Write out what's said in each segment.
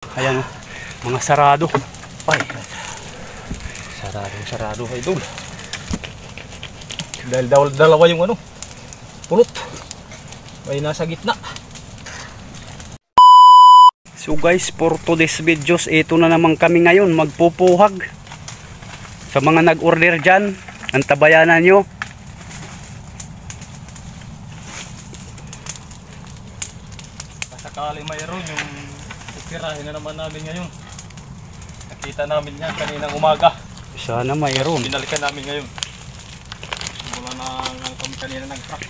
Ayan o, mga sarado. Ay, sarado idol. Dahil dalawa yung ano, pulot. May nasa gitna. So guys, for today's videos, ito na naman kami ngayon magpupuhag. Sa mga nag-order dyan, antabayanan nyo. Sakali mayroon yung titirahin na naman namin ngayon. Nakita namin yan kaninang umaga. Sana mayroon. Binalikan namin ngayon. Mula na kami kanina nag-truck.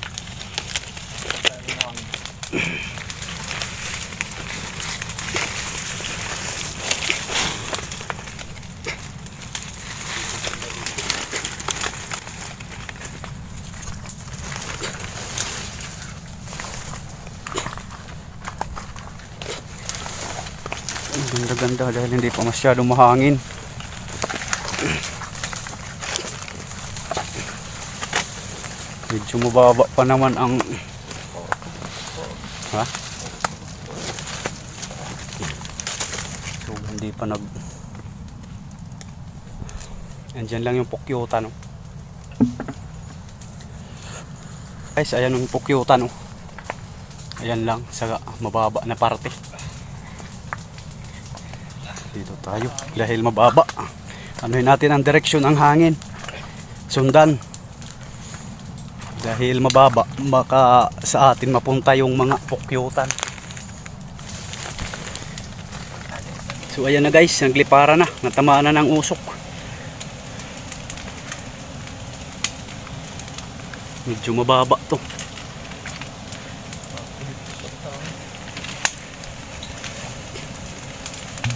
Ganda-ganda dahil hindi pa masyadong mahangin. Medyo mababa pa naman ang so hindi pa andyan lang yung pukyuta, no? Guys, ayan yung pukyuta, no? Ayan lang sa mababa na parte. Dito tayo dahil mababa. Anuhin natin ang direksyon ang hangin. Sundan. Dahil mababa, baka sa atin mapunta yung mga pukyutan. So ayan na guys, naglipara na. Natamaan na ng usok. Medyo mababa to.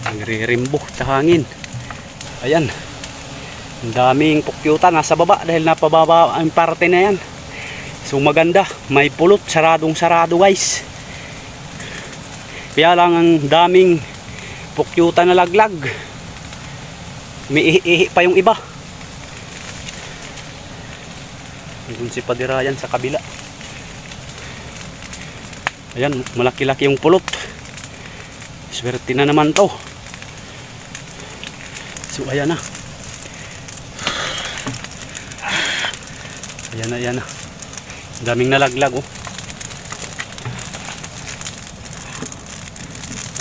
Nagre-rimbo sa hangin. Ayan. Ang daming pukyutan nasa baba dahil napababa ang parte na yan. So maganda. May pulot. Saradong-sarado guys. Kaya lang ang daming pukyutan na laglag. May ihi pa yung iba. Doon si Padirayan sa kabila. Ayan. Malaki-laki yung pulot. Swerte na naman to. So ayan na. Ayan na. Daming nalaglag oh.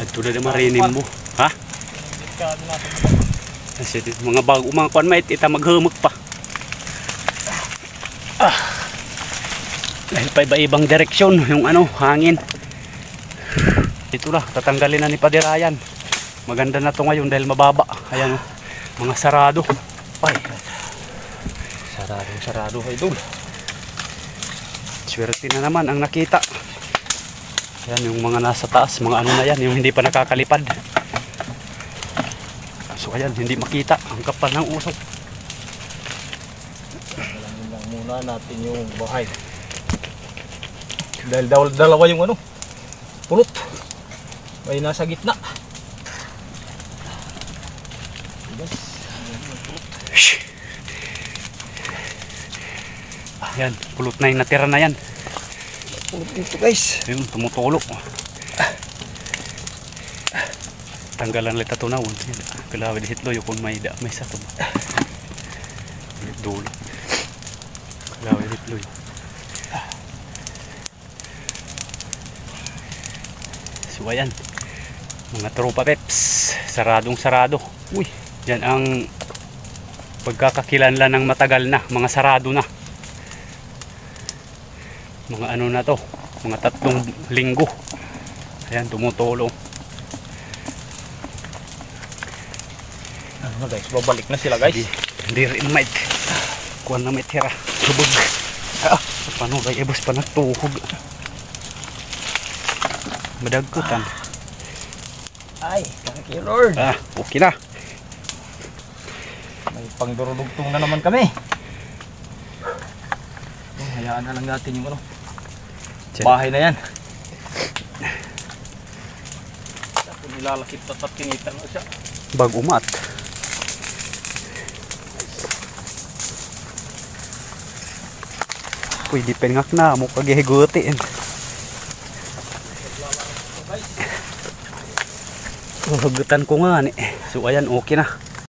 At tulad na marinim mo. Ha? Kasi mga bago mga kwan mait, ita maghumog pa. Dahil pa iba-ibang direksyon yung ano, hangin. Ito na, tatanggalin na ni Padirayan. Maganda na to ngayon dahil mababa. Ayan oh. Mga sarado. Ay. Sarado idol. Swerte na naman ang nakita. Ayan yung mga nasa taas. Mga ano na yan. Yung hindi pa nakakalipad. So ayan. Hindi makita. Ang kapal ng usok. Alam lang muna natin yung bahay. Dahil dalawa yung ano. Pulot. May nasa gitna. Ayan, pulot na yung natira na yan. Pulot dito guys. Ayun, tumutulo. Tanggalan lang ito na. Kalawa di hitlo yung kung may sato. Dulo. Kalawa di hitlo yun. So ayan. Mga tropa peps. Saradong-sarado. Uy, dyan ang pagkakakilanlan ng matagal na. Mga sarado na. Mga ano na to, mga 3 linggo. Ayan, tumutulong. Ano guys, babalik na sila guys. Hindi rin may kuha na may tira. Subog. Paano kay ibos pa nagtuhog. Madagkutan. Ay, thank you Lord. Okay na. May pangdurudugtong na naman kami. Hayaan na lang natin yung ano. Bahay na yan. Tapos nilalakit at tinita na siya. Bag umat. Pwede pengak na mo kagihigutin. Hugutan ko nga ni. So ayan, okay na.